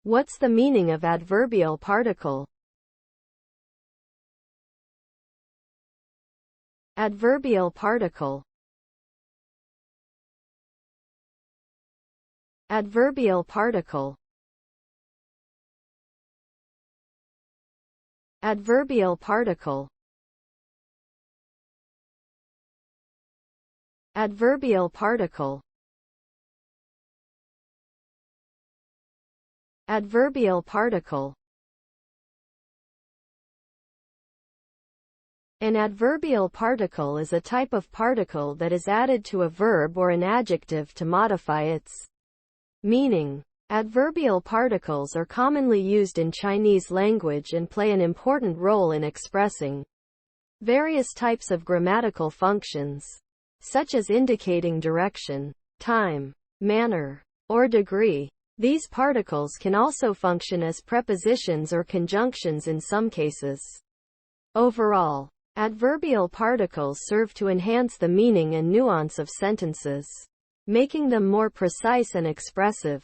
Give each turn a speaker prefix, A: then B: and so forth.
A: What's the meaning of adverbial particle? Adverbial particle. Adverbial particle. Adverbial particle. Adverbial particle. Adverbial particle. An adverbial particle is a type of particle that is added to a verb or an adjective to modify its meaning. Adverbial particles are commonly used in Chinese language and play an important role in expressing various types of grammatical functions, such as indicating direction, time, manner, or degree. These particles can also function as prepositions or conjunctions in some cases. Overall, adverbial particles serve to enhance the meaning and nuance of sentences, making them more precise and expressive.